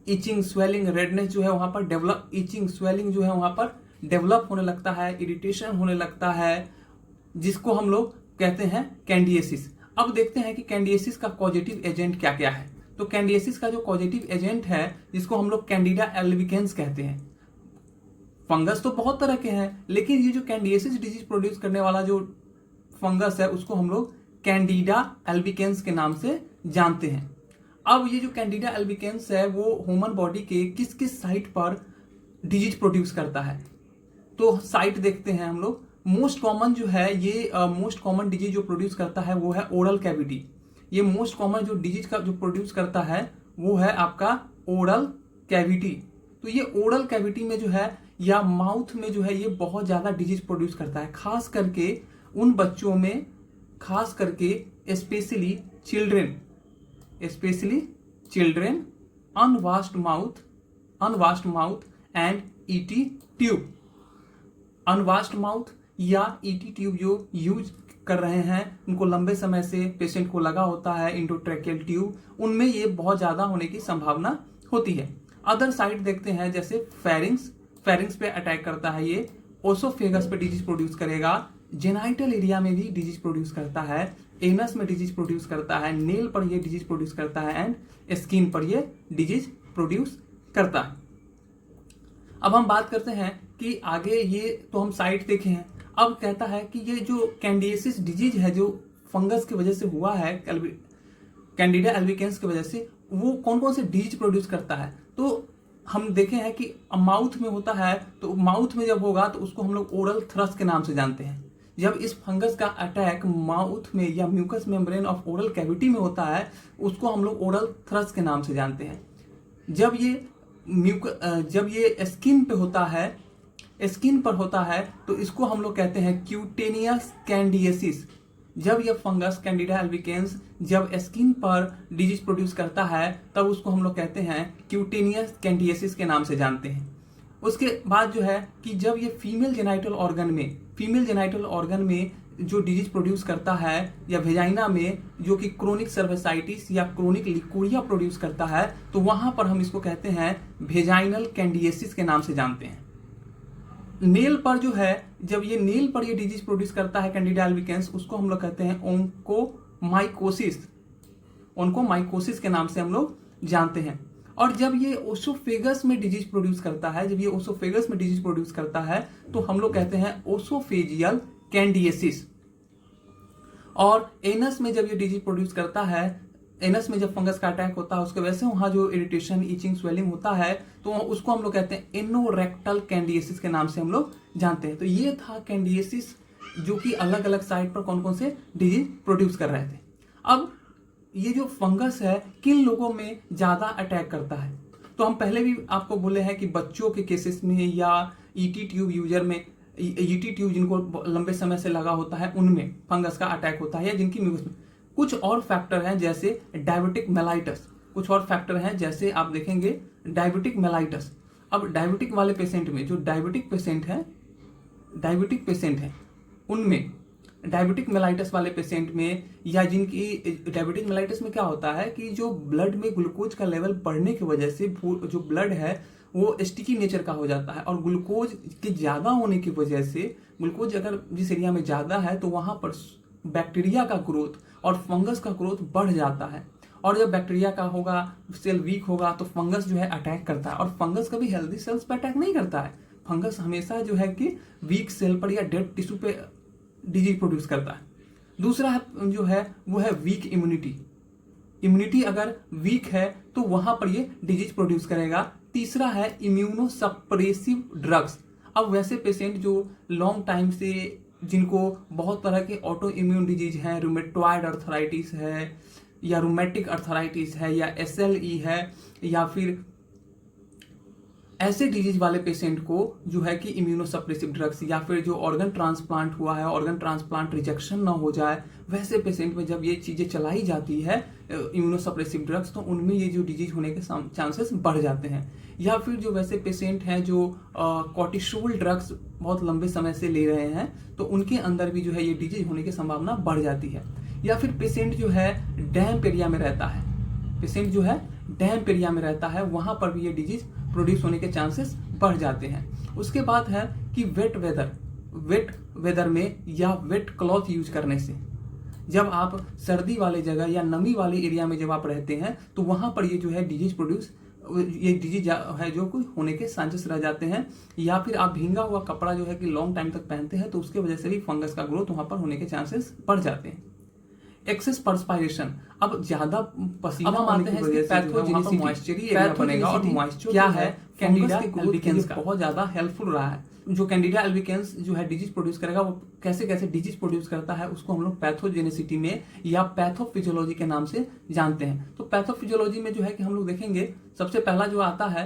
Etching, swelling, redness जो है वहां पर डेवलप, इचिंग, स्वेलिंग जो है वहां पर डेवलप होने लगता है, इरिटेशन होने लगता है, जिसको हम लोग कहते हैं कैंडिएसिस। अब देखते हैं कि कैंडिएसिस का पॉजिटिव एजेंट क्या क्या है। तो कैंडिएसिस का जो पॉजिटिव एजेंट है, जिसको हम लोग कैंडिडा एल्बिकेंस कहते हैं। फंगस तो बहुत तरह के हैं, लेकिन ये जो कैंडिएसिस डिजीज प्रोड्यूस करने वाला जो फंगस है उसको हम लोग कैंडिडा एल्बिकेंस के नाम से जानते हैं। अब ये जो कैंडिडा एल्बिकेंस है वो ह्यूमन बॉडी के किस किस साइट पर डिजीज प्रोड्यूस करता है, तो साइट देखते हैं हम लोग। मोस्ट कॉमन जो है ये मोस्ट कॉमन डिजीज जो प्रोड्यूस करता है वो है ओरल कैविटी। ये मोस्ट कॉमन जो डिजीज का जो प्रोड्यूस करता है वो है आपका ओरल कैविटी। तो ये ओरल कैविटी में जो है या माउथ में जो है ये बहुत ज्यादा डिजीज प्रोड्यूस करता है, खास करके उन बच्चों में, खास करके specially children, unwashed mouth and ET tube. Unwashed mouth या ईटी ट्यूब जो यूज कर रहे हैं, उनको लंबे समय से पेशेंट को लगा होता है इंडोट्रैकियल ट्यूब, उनमें ये बहुत ज्यादा होने की संभावना होती है। अदर साइड देखते हैं जैसे फेरिंग्स पे अटैक करता है, ये ओसोफेगस पे डिजीज प्रोड्यूस करेगा, जेनाइटल एरिया में भी डिजीज प्रोड्यूस करता है, एनस में डिजीज प्रोड्यूस करता है, नेल पर ये डिजीज प्रोड्यूस करता है एंड स्किन पर ये डिजीज प्रोड्यूस करता है। अब हम बात करते हैं कि आगे, ये तो हम साइट देखे हैं। अब कहता है कि ये जो कैंडिएसिस डिजीज है जो फंगस की वजह से हुआ है, कैंडिडा एल्बिकेंस की वजह से, वो कौन कौन से डिजीज प्रोड्यूस करता है। तो हम देखे हैं कि माउथ में होता है, तो माउथ में जब होगा तो उसको हम लोग ओरल थ्रस्ट के नाम से जानते हैं। जब इस फंगस का अटैक माउथ में या mucus membrane of oral cavity में होता है, उसको हम लोग ओरल थ्रस्ट के नाम से जानते हैं। जब ये स्किन पे होता है, स्किन पर होता है, तो इसको हम लोग कहते हैं क्यूटेनियस कैंडिएसिस। जब यह फंगस कैंडिडा एल्बिकेंस जब स्किन पर डिजीज प्रोड्यूस करता है, तब उसको हम लोग कहते हैं क्यूटेनियस कैंडिएसिस के नाम से जानते हैं। उसके बाद जो है कि जब ये फीमेल जेनाइटल ऑर्गन में जो डिजीज प्रोड्यूस करता है, या वेजाइना में जो कि क्रोनिक सर्वेसाइटिस या क्रोनिक लिकोरिया प्रोड्यूस करता है, तो वहां पर हम इसको कहते हैं वेजाइनल कैंडिएसिस के नाम से जानते हैं। नेल पर जो है, जब ये नेल पर ये डिजीज प्रोड्यूस करता है कैंडिडा एल्बिकेंस, उसको हम लोग कहते हैं ओन्कोमाइकोसिस के नाम से हम लोग जानते हैं। और जब ये ओसोफेगस में डिजीज प्रोड्यूस करता है, तो हम लोग कहते हैं ओसोफेजियल कैंडिएसिस। और एनस में जब ये डिजीज प्रोड्यूस करता है, एनस में जब फंगस का अटैक होता है, उसके वजह से वहां जो इरिटेशन, इचिंग, स्वेलिंग होता है, तो उसको हम लोग कहते हैं एनोरेक्टल कैंडिएसिस के नाम से हम लोग जानते हैं। तो ये था कैंडिएसिस, जो कि अलग अलग साइट पर कौन कौन से डिजीज प्रोड्यूस कर रहे थे। अब ये जो फंगस है किन लोगों में ज्यादा अटैक करता है, तो हम पहले भी आपको बोले हैं कि बच्चों के केसेस में या ईटी ट्यूब यूजर में, ईटी ट्यूब जिनको लंबे समय से लगा होता है, उनमें फंगस का अटैक होता है, या जिनकी म्यूकस में। कुछ और फैक्टर हैं जैसे डायबिटिक मेलाइटस, कुछ और फैक्टर हैं जैसे आप देखेंगे डायबिटिक मेलाइटस। अब डायबिटिक वाले पेशेंट में, जो डायबिटिक पेशेंट हैं उनमें, डायबिटिक मेलाइटस वाले पेशेंट में, या जिनकी डायबिटिक मेलाइटस में क्या होता है कि जो ब्लड में ग्लूकोज का लेवल बढ़ने की वजह से जो ब्लड है वो स्टिकी नेचर का हो जाता है, और ग्लूकोज के ज्यादा होने की वजह से, ग्लूकोज अगर जिस एरिया में ज्यादा है तो वहां पर बैक्टीरिया का ग्रोथ और फंगस का ग्रोथ बढ़ जाता है। और जब बैक्टीरिया का होगा, सेल वीक होगा, तो फंगस जो है अटैक करता है। और फंगस कभी हेल्दी सेल्स पे अटैक नहीं करता है, फंगस हमेशा जो है कि वीक सेल पर या डेड टिश्यू पे डिजीज प्रोड्यूस करता है। दूसरा जो है वो है वीक इम्यूनिटी अगर वीक है तो वहां पर ये डिजीज प्रोड्यूस करेगा। तीसरा है इम्यूनोसप्रेसिव ड्रग्स। अब वैसे पेशेंट जो लॉन्ग टाइम से, जिनको बहुत तरह के ऑटो इम्यून डिजीज है, रूमेटॉइड अर्थराइटिस है, या रूमेटिक अर्थराइटिस है, या SLE है, या फिर ऐसे डिजीज वाले पेशेंट को जो है कि इम्यूनोसप्रेसिव ड्रग्स, या फिर जो ऑर्गन ट्रांसप्लांट हुआ है, ऑर्गन ट्रांसप्लांट रिजेक्शन ना हो जाए, वैसे पेशेंट में जब ये चीजें चलाई जाती है इम्यूनोसप्रेसिव ड्रग्स, तो उनमें ये जो डिजीज होने के चांसेस बढ़ जाते हैं। या फिर जो वैसे पेशेंट हैं जो कॉर्टिसोल ड्रग्स बहुत लंबे समय से ले रहे हैं, तो उनके अंदर भी जो है ये डिजीज होने की संभावना बढ़ जाती है। या फिर पेशेंट जो है डैम्प एरिया में रहता है, पेशेंट जो है डैम्प एरिया में रहता है वहां पर भी ये डिजीज प्रोड्यूस होने के चांसेस बढ़ जाते हैं। उसके बाद है कि वेट वेदर में या वेट क्लॉथ यूज करने से, जब आप सर्दी वाले जगह या नमी वाले एरिया में जब आप रहते हैं तो वहां पर ये जो है ये डिजीज है जो कोई होने के चांसेस रह जाते हैं। या फिर आप भींगा हुआ कपड़ा जो है कि लॉन्ग टाइम तक पहनते हैं तो उसके वजह से भी फंगस का ग्रोथ वहां पर होने के चांसेस बढ़ जाते हैं। एक्सेस परस्पायरेशन, अब ज्यादा पसीना होने की वजह से पैथोजेनिसिटी मॉइस्चरी एरिया बनेगा और मॉइस्चर क्या है कैंडिडा एल्बिकेंस का बहुत ज्यादा हेल्पफुल रहा है। जो कैंडिडा एल्बिकेंस जो है डिजीज प्रोड्यूस करेगा वो कैसे कैसे डिजीज प्रोड्यूस करता है उसको हम लोग पैथोजेनिसिटी में या पैथोफिजियोलॉजी के नाम से जानते हैं। तो पैथोफिजियोलॉजी में जो है कि हम लोग देखेंगे सबसे पहला जो आता है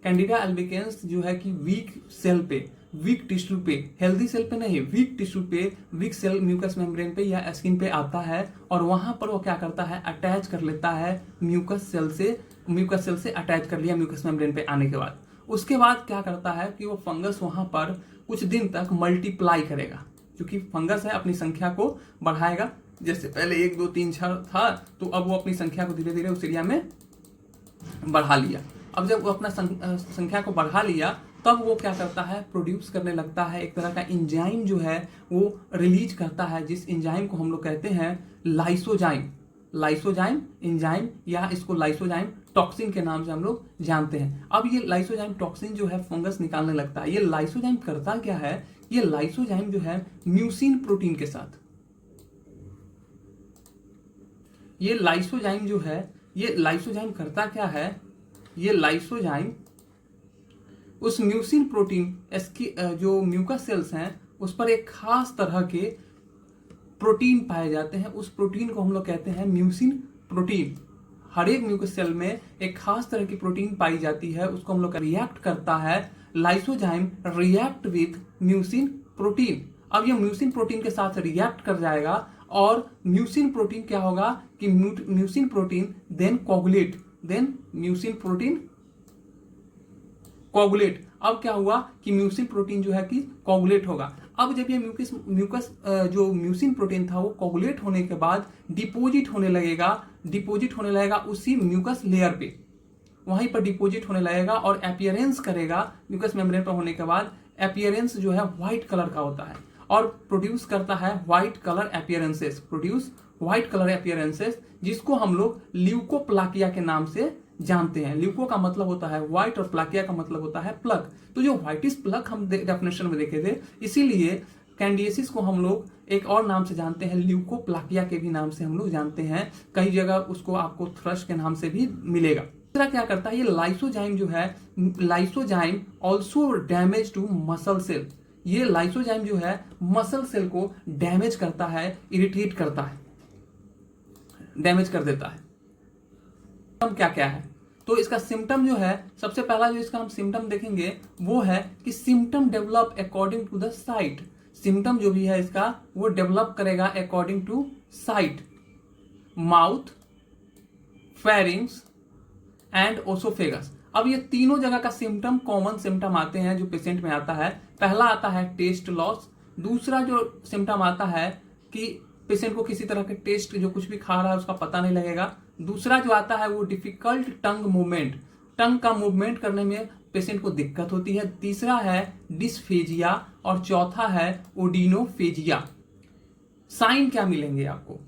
कैंडिडा एल्बिकेंस जो है कि वीक सेल पे, वीक टिश्यू पे, हेल्दी सेल पे नहीं, वीक टिश्यू पे, वीक सेल म्यूकस मेम्ब्रेन पे या स्किन पे आता है और वहां पर वो क्या करता है अटैच कर लेता है म्यूकस सेल से अटैच कर लिया म्यूकस मेम्ब्रेन पे आने के बाद। उसके बाद क्या करता है कि वो फंगस वहां पर कुछ दिन तक मल्टीप्लाई करेगा, क्योंकि फंगस है अपनी संख्या को बढ़ाएगा। जैसे पहले 1 2 3 4 था तो अब वो अपनी संख्या को धीरे धीरे उस एरिया में बढ़ा लिया। अब जब वो अपना संख्या को बढ़ा लिया तब वो क्या करता है प्रोड्यूस करने लगता है एक तरह का एंजाइम जो है वो रिलीज करता है, जिस एंजाइम को हम लोग कहते हैं लाइसोजाइम एंजाइम या इसको लाइसोजाइम टॉक्सिन के नाम से हम लोग जानते हैं। अब ये लाइसोजाइम टॉक्सिन जो है फंगस निकालने लगता है। ये लाइसोजाइम करता क्या है, ये लाइसोजाइम जो है म्यूसिन प्रोटीन के साथ, ये लाइसोजाइम जो है ये लाइसोजाइम करता क्या है, ये लाइसोजाइम उस म्यूसिन प्रोटीन इसकी जो म्यूकस सेल्स हैं उस पर एक खास तरह के प्रोटीन पाए जाते हैं। उस प्रोटीन को हम लोग कहते हैं म्यूसिन प्रोटीन। हर एक म्यूकस सेल में एक खास तरह की प्रोटीन पाई जाती है, उसको हम लोग रिएक्ट करता है lysozyme react with mucin protein. अब ये म्यूसिन प्रोटीन के साथ रिएक्ट कर जाएगा और म्यूसिन प्रोटीन क्या होगा कि mucin protein then mucin protein coagulate. अब क्या हुआ कि म्यूसिन प्रोटीन जो है कि कोगुलेट होगा। अब जब ये म्यूकस जो म्यूसिन प्रोटीन था वो कोगुलेट होने के बाद डिपोजिट होने लगेगा उसी म्यूकस लेयर पे, वहीं पर डिपोजिट होने लगेगा और अपीयरेंस करेगा म्यूकस मेम्ब्रेन पर होने के बाद। अपीयरेंस जो है व्हाइट कलर का होता है और प्रोड्यूस करता है व्हाइट कलर अपीयरेंसेस, जिसको हम लोग ल्यूकोप्लाकिया के नाम से जानते हैं। ल्यूको का मतलब होता है व्हाइट और प्लाकिया का मतलब होता है प्लक। तो जो व्हाइटिश प्लक हम डेफिनेशन में देखे थे, इसीलिए कैंडिडियासिस को हम लोग एक और नाम से जानते हैं, ल्यूकोप्लाकिया के भी नाम से हम लोग जानते हैं। कई जगह उसको आपको थ्रश के नाम से भी मिलेगा। दूसरा क्या करता है, ये लाइसोजाइम जो है, lysozyme also damage to muscle cell. ये लाइसोजाइम जो है मसल सेल को डैमेज करता है, इरिटेट करता है, डैमेज कर देता है। क्या क्या है, तो इसका सिम्टम जो है, सबसे पहला जो इसका हम सिम्टम देखेंगे वो है कि symptom develop according to the site. Symptom जो भी है इसका वो डेवलप करेगा according to site, mouth, pharynx and oesophagus. अब ये तीनों जगह का सिम्टम कॉमन सिम्टम आते हैं जो पेशेंट में आता है। पहला आता है टेस्ट लॉस। दूसरा जो सिम्टम आता है कि पेशेंट को किसी तरह के टेस्ट जो कुछ भी खा रहा है उसका पता नहीं लगेगा। दूसरा जो आता है वो डिफिकल्ट टंग मूवमेंट, टंग का मूवमेंट करने में पेशेंट को दिक्कत होती है। तीसरा है डिस्फेजिया और चौथा है ओडिनोफेजिया। साइन क्या मिलेंगे आपको,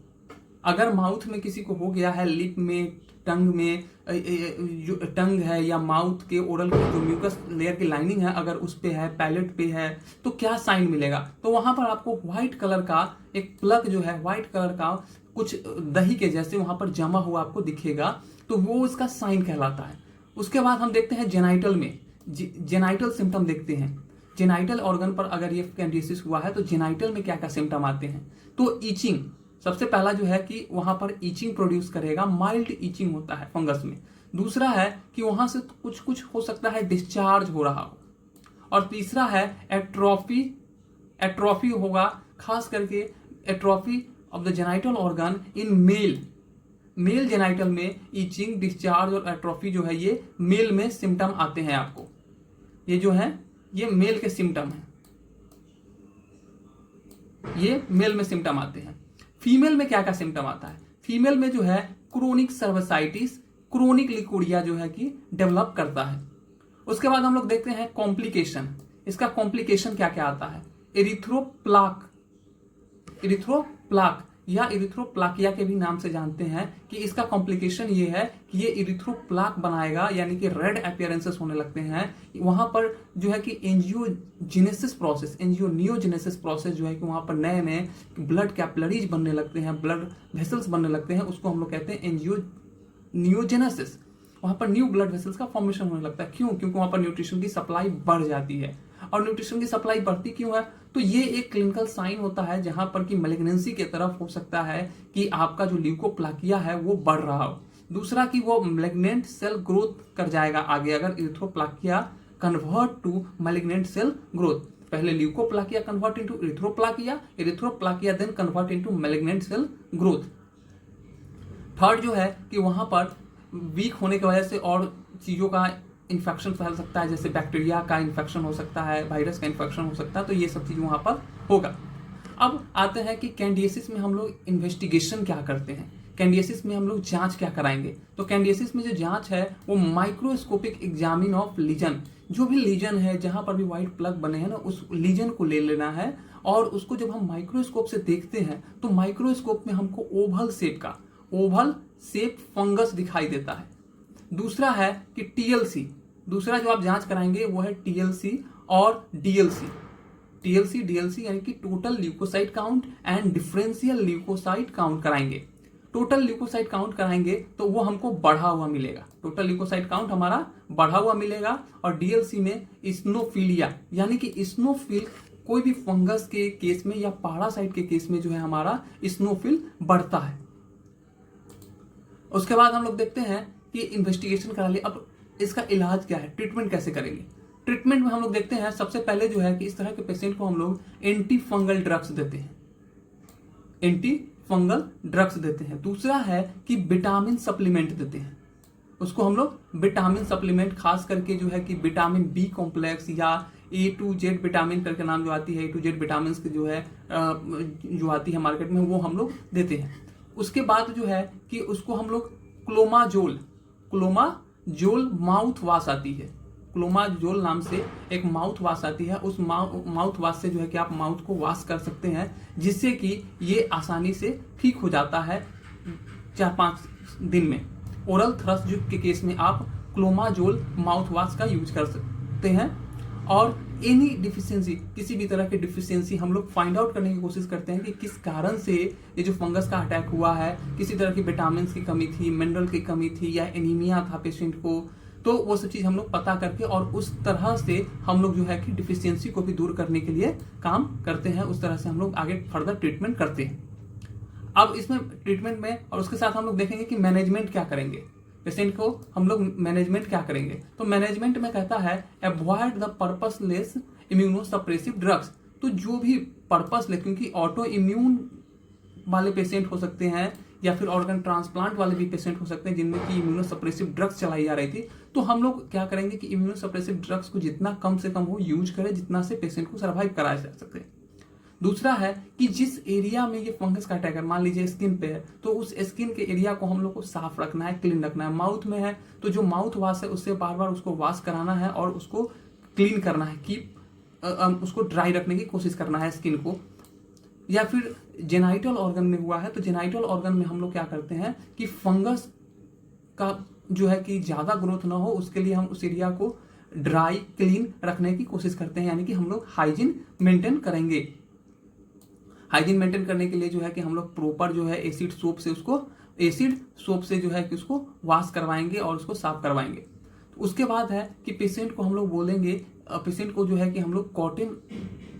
अगर माउथ में किसी को हो गया है, लिप में, टंग में, जो टंग है या माउथ के ओरल की जो म्यूकस लेयर की लाइनिंग है अगर उस पे है, पैलेट पे है, तो क्या साइन मिलेगा, तो वहां पर आपको व्हाइट कलर का एक प्लग जो है, व्हाइट कलर का कुछ दही के जैसे वहां पर जमा हुआ आपको दिखेगा, तो वो इसका साइन कहलाता है। उसके बाद हम देखते हैं जेनाइटल में, जेनाइटल सिम्टम देखते हैं। जेनाइटल ऑर्गन पर अगर ये कैंडिडियासिस हुआ है तो जेनाइटल में क्या क्या सिम्टम आते हैं, तो ईचिंग सबसे पहला जो है कि वहां पर ईचिंग प्रोड्यूस करेगा, माइल्ड ईचिंग होता है फंगस में। दूसरा है कि वहां से कुछ कुछ हो सकता है डिस्चार्ज हो रहा हो, और तीसरा है एट्रोफी होगा, खास करके atrophy of the genital organ in male genital में ईचिंग, डिस्चार्ज और एट्रोफी जो है ये मेल में सिम्टम आते हैं आपको। ये जो है ये मेल के सिम्टम है, ये मेल में सिम्टम आते हैं। फीमेल में क्या क्या सिम्टम आता है? फीमेल में जो है क्रोनिक सर्वसाइटिस, क्रोनिक लिकोरिया जो है कि डेवलप करता है। उसके बाद हम लोग देखते हैं कॉम्प्लिकेशन। इसका कॉम्प्लिकेशन क्या क्या आता है? इरिथ्रोप्लाक, इरिथ्रोप्लाक या इरिथ्रोप्लाकिया के भी नाम से जानते हैं कि इसका कॉम्प्लिकेशन ये है कि ये इरिथ्रोप्लाक बनाएगा, यानी कि रेड अपीयरेंसेस होने लगते हैं। वहां पर जो है कि एंजियोजेनेसिस प्रोसेस, एंजियोनियोजेनेसिस प्रोसेस जो है कि वहां पर नए नए ब्लड कैपिलरीज बनने लगते हैं, ब्लड वेसल्स बनने लगते हैं, उसको हम लोग कहते हैं एंजियोनियोजेनेसिस। वहां पर न्यू ब्लड वेसल्स का फॉर्मेशन होने लगता है। क्यों? क्योंकि वहां पर न्यूट्रिशन की सप्लाई बढ़ जाती है। और न्यूट्रिशन की सप्लाई बढ़ती क्यों है? तो ये एक क्लिनिकल साइन होता है जहां पर कि मैलिग्नेंसी की तरफ हो सकता है कि आपका जो ल्यूकोप्लाकिया है वो बढ़ रहा हो। दूसरा कि वो मैलिग्नेंट सेल ग्रोथ कर जाएगा आगे, अगर erythroplakia convert to malignant cell growth. पहले leukoplakia convert into erythroplakia, erythroplakia then convert into malignant cell growth. Third जो है कि वहां पर वीक होने की वजह से और चीजों का इन्फेक्शन फैल सकता है, जैसे बैक्टीरिया का इन्फेक्शन हो सकता है, वायरस का इन्फेक्शन हो सकता है, तो ये सब चीज वहां पर होगा। अब आते हैं कि कैंडिडियासिस में हम लोग इन्वेस्टिगेशन क्या करते हैं। कैंडिडियासिस में हम लोग जांच क्या कराएंगे? तो कैंडिडियासिस में जो जांच है वो माइक्रोस्कोपिक एग्जामिन ऑफ लीजन, जो भी लीजन है जहां पर भी व्हाइट प्लग बने हैं ना, उस लीजन को ले लेना है और उसको जब हम माइक्रोस्कोप से देखते हैं तो माइक्रोस्कोप में हमको ओवल शेप फंगस दिखाई देता है। दूसरा है कि टीएलसी, दूसरा जो आप जांच कराएंगे वो है टीएलसी और डीएलसी। डीएलसी यानी कि total leucocyte count and differential leucocyte count कराएंगे। टोटल ल्यूकोसाइट काउंट कराएंगे तो वो हमको बढ़ा हुआ मिलेगा, टोटल ल्यूकोसाइट काउंट हमारा बढ़ा हुआ मिलेगा। और डीएलसी में स्नोफिलिया यानी कि स्नोफिल, कोई भी फंगस के केस में या पैरासाइट के केस में जो है हमारा स्नोफिल बढ़ता है। उसके बाद हम लोग देखते हैं कि इन्वेस्टिगेशन करा लिया, अब इसका इलाज क्या है, ट्रीटमेंट कैसे करेंगे। ट्रीटमेंट में हम लोग देखते हैं सबसे पहले जो है कि इस तरह के पेशेंट को हम लोग एंटी फंगल ड्रग्स देते हैं, एंटी फंगल ड्रग्स देते हैं। दूसरा है कि विटामिन सप्लीमेंट देते हैं, उसको हम लोग विटामिन सप्लीमेंट, खास करके जो है कि विटामिन बी कॉम्प्लेक्स या A to Z विटामिन करके नाम जो आती है, A to Z विटामिन की जो है जो आती है मार्केट में, वो हम लोग देते हैं। उसके बाद जो है कि उसको हम लोग क्लोमाजोल माउथ वाश आती है, क्लोमाजोल नाम से एक माउथ वाश आती है, उस माउथ वाश से जो है कि आप माउथ को वॉश कर सकते हैं, जिससे कि ये आसानी से ठीक हो जाता है 4-5 दिन में। ओरल थ्रस्ट के केस में आप क्लोमाजोल माउथ वाश का यूज कर सकते हैं। और एनी डिफिशियंसी, किसी भी तरह की डिफिशियंसी हम लोग फाइंड आउट करने की कोशिश करते हैं कि किस कारण से ये जो फंगस का अटैक हुआ है, किसी तरह की विटामिन की कमी थी, मिनरल की कमी थी या एनीमिया था पेशेंट को, तो वो सब चीज हम लोग पता करके और उस तरह से हम लोग जो है कि डिफिशियंसी को भी दूर करने के लिए काम करते हैं। उस तरह से हम लोग आगे फर्दर ट्रीटमेंट करते हैं। अब इसमें ट्रीटमेंट में और उसके साथ हम लोग देखेंगे कि मैनेजमेंट क्या करेंगे, पेशेंट को हम लोग मैनेजमेंट क्या करेंगे। तो मैनेजमेंट में कहता है avoid the purposeless immunosuppressive drugs. तो जो भी पर्पसलेस, क्योंकि ऑटो इम्यून वाले पेशेंट हो सकते हैं या फिर ऑर्गन ट्रांसप्लांट वाले भी पेशेंट हो सकते हैं जिनमें कि इम्यूनोसप्रेसिव ड्रग्स चलाई जा रही थी, तो हम लोग क्या करेंगे कि इम्यूनोसप्रेसिव ड्रग्स को जितना कम से कम हो यूज करें, जितना से पेशेंट को सर्वाइव कराया जा सके। दूसरा है कि जिस एरिया में ये फंगस का अटैक है, मान लीजिए स्किन पे है, तो उस स्किन के एरिया को हम लोग को साफ रखना है, क्लीन रखना है। माउथ में है तो जो माउथ वॉश है उससे बार बार उसको वॉश कराना है और उसको क्लीन करना है, उसको ड्राई रखने की कोशिश करना है स्किन को। या फिर जेनाइटल ऑर्गन में हुआ है तो जेनाइटल ऑर्गन में हम लोग क्या करते हैं कि फंगस का जो है कि ज्यादा ग्रोथ ना हो, उसके लिए हम उस एरिया को ड्राई क्लीन रखने की कोशिश करते हैं, यानी कि हम लोग हाइजीन मेंटेन करेंगे। हाइजीन मेंटेन करने के लिए जो है कि हम लोग प्रॉपर जो है एसिड सोप से जो है कि उसको वॉश करवाएंगे और उसको साफ करवाएंगे। तो उसके बाद है कि पेशेंट को हम लोग बोलेंगे, पेशेंट को जो है कि हम लोग कॉटन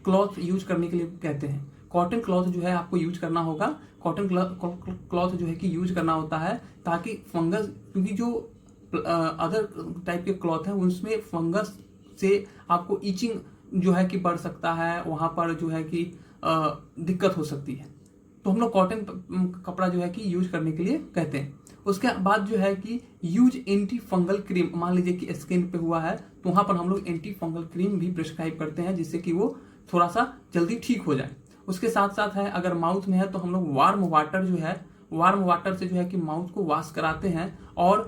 क्लॉथ यूज करने के लिए कहते हैं। कॉटन क्लॉथ जो है आपको यूज करना होगा, कॉटन क्लॉथ जो है कि यूज करना होता है ताकि फंगस, क्योंकि जो अदर टाइप के क्लॉथ है उसमें फंगस से आपको इचिंग जो है कि बढ़ सकता है, वहां पर जो है कि दिक्कत हो सकती है। तो हम लोग कॉटन कपड़ा जो है कि यूज करने के लिए कहते हैं। उसके बाद जो है कि यूज एंटी फंगल क्रीम, मान लीजिए कि स्किन पे हुआ है तो वहां पर हम लोग एंटी फंगल क्रीम भी प्रिस्क्राइब करते हैं जिससे कि वो थोड़ा सा जल्दी ठीक हो जाए। उसके साथ साथ है अगर माउथ में है तो हम लोग वार्म वाटर जो है, वार्म वाटर से जो है कि माउथ को वॉश कराते हैं और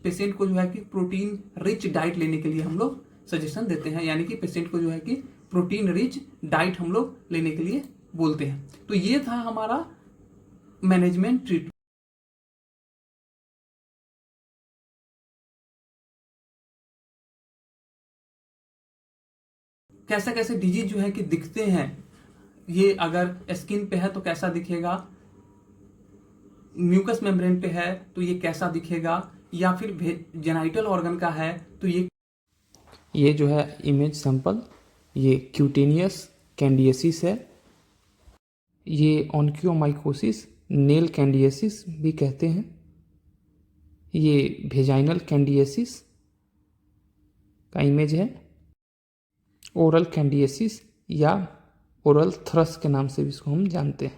पेशेंट को जो है कि प्रोटीन रिच डाइट लेने के लिए हम लोग सजेशन देते हैं, यानी कि पेशेंट को जो है कि प्रोटीन रिच डाइट हम लोग लेने के लिए बोलते हैं। तो ये था हमारा मैनेजमेंट ट्रीटमेंट। कैसे कैसे डिजीज जो है कि दिखते हैं, ये अगर स्किन पे है तो कैसा दिखेगा, म्यूकस मेम्ब्रेन पे है तो ये कैसा दिखेगा, या फिर जेनाइटल ऑर्गन का है तो ये जो है इमेज सैंपल, ये क्यूटेनियस कैंडियसिस है, ये ऑन्क्योमाइकोसिस नेल कैंडियसिस भी कहते हैं, ये वेजाइनल कैंडियसिस का इमेज है, ओरल कैंडियसिस या ओरल थ्रस के नाम से भी इसको हम जानते हैं।